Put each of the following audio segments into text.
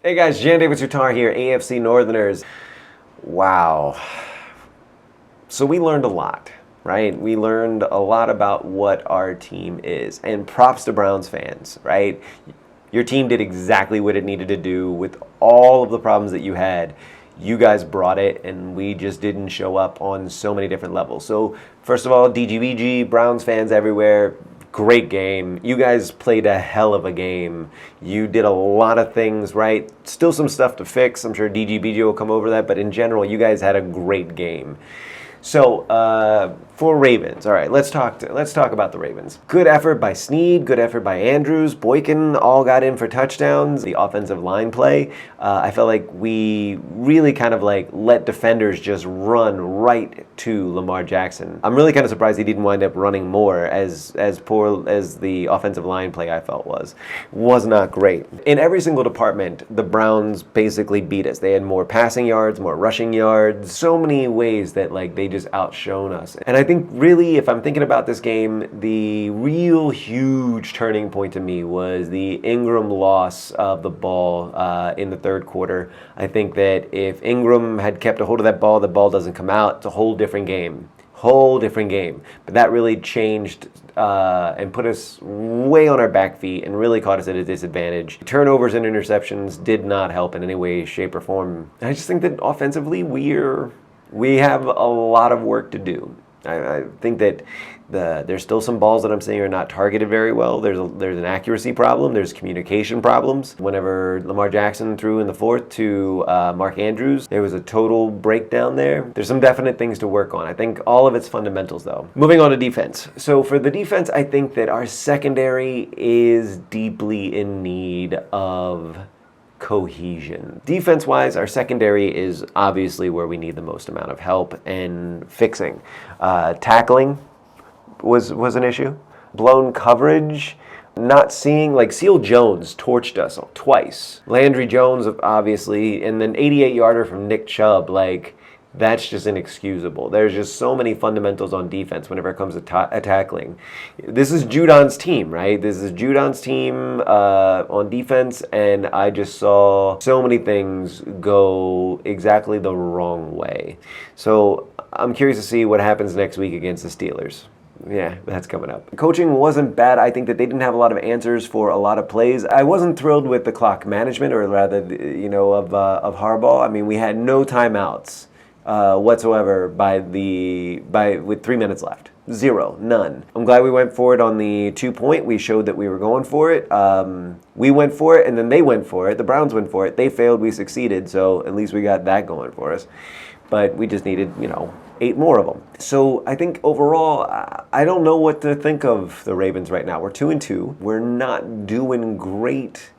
Hey guys, Jan David Sutar here, AFC Northerners. Wow. So we learned a lot, right? We learned a lot about what our team is. And props to Browns fans, right? Your team did exactly what it needed to do with all of the problems that you had. You guys brought it, and we just didn't show up on so many different levels. So, first of all, DGBG, Browns fans everywhere, great game. You guys played a hell of a game. You did a lot of things right. Still some stuff to fix. I'm sure DGBG will come over that, but in general, you guys had a great game. So for Ravens, all right, let's talk about the Ravens. Good effort by Snead, good effort by Andrews, Boykin, all got in for touchdowns. The offensive line play, I felt like we really kind of like let defenders just run right to Lamar Jackson. I'm really kind of surprised he didn't wind up running more, as poor as the offensive line play I felt was not great. In every single department, the Browns basically beat us. They had more passing yards, more rushing yards, so many ways that like they just outshone us. And I think really, if I'm thinking about this game, the real huge turning point to me was the Ingram loss of the ball in the third quarter. I think that if Ingram had kept a hold of that ball, the ball doesn't come out. It's a whole different game. But that really changed and put us way on our back feet and really caught us at a disadvantage. Turnovers and interceptions did not help in any way, shape, or form. And I just think that offensively we have a lot of work to do. I think that there's still some balls that I'm saying are not targeted very well. There's an accuracy problem. There's communication problems. Whenever Lamar Jackson threw in the fourth to Mark Andrews, there was a total breakdown there. There's some definite things to work on. I think all of it's fundamentals, though. Moving on to defense. So for the defense, I think that our secondary is deeply in need of cohesion. Defense-wise, our secondary is obviously where we need the most amount of help and fixing. Tackling was an issue. Blown coverage, not seeing, like Seal Jones torched us twice. Landry Jones, obviously, and then 88-yarder from Nick Chubb, like, that's just inexcusable. There's just so many fundamentals on defense whenever it comes to tackling. This is Judon's team, right? This is Judon's team on defense, and I just saw so many things go exactly the wrong way. So I'm curious to see what happens next week against the Steelers. Yeah, that's coming up. Coaching wasn't bad. I think that they didn't have a lot of answers for a lot of plays. I wasn't thrilled with the clock management, or rather, of Harbaugh. I mean, we had no timeouts whatsoever with 3 minutes left. Zero, none. I'm glad we went for it on the 2-point. We showed that we were going for it. We went for it, and then they went for it. The Browns went for it. They failed. We succeeded. So at least we got that going for us. But we just needed, 8 more of them. So I think overall, I don't know what to think of the Ravens right now. We're 2-2. We're not doing great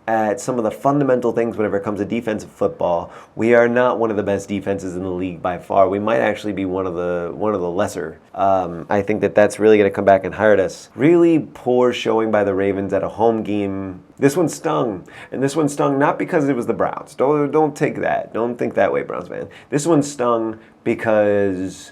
at some of the fundamental things whenever it comes to defensive football. We are not one of the best defenses in the league by far. We might actually be one of the lesser. I think that's really going to come back and hurt us. Really poor showing by the Ravens at a home game. This one stung, and this one stung not because it was the Browns. Don't take that. Don't think that way, Browns fan. This one stung because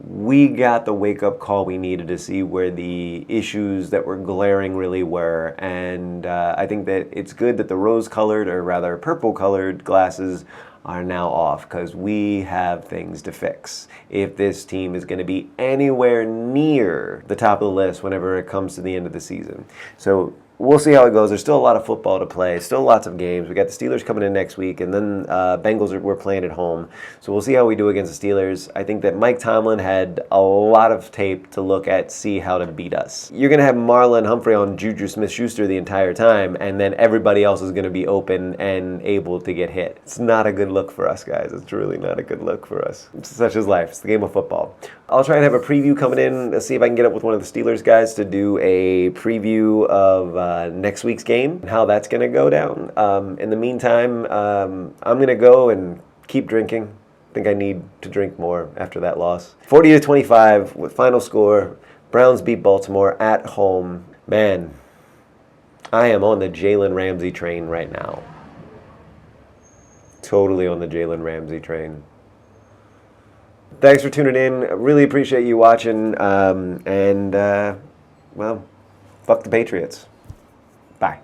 we got the wake-up call we needed to see where the issues that were glaring really were. And I think that it's good that the rose-colored, or rather purple-colored glasses are now off, because we have things to fix if this team is going to be anywhere near the top of the list whenever it comes to the end of the season. So we'll see how it goes. There's still a lot of football to play, still lots of games. We got the Steelers coming in next week, and then Bengals we're playing at home. So we'll see how we do against the Steelers. I think that Mike Tomlin had a lot of tape to look at, see how to beat us. You're going to have Marlon Humphrey on Juju Smith-Schuster the entire time, and then everybody else is going to be open and able to get hit. It's not a good look for us, guys. It's really not a good look for us. It's such is life. It's the game of football. I'll try and have a preview coming in. Let's see if I can get up with one of the Steelers guys to do a preview of next week's game and how that's going to go down. In the meantime, I'm going to go and keep drinking. I think I need to drink more after that loss. 40-25 with final score. Browns beat Baltimore at home. Man, I am on the Jalen Ramsey train right now. Totally on the Jalen Ramsey train. Thanks for tuning in. I really appreciate you watching. Well, fuck the Patriots. Bye.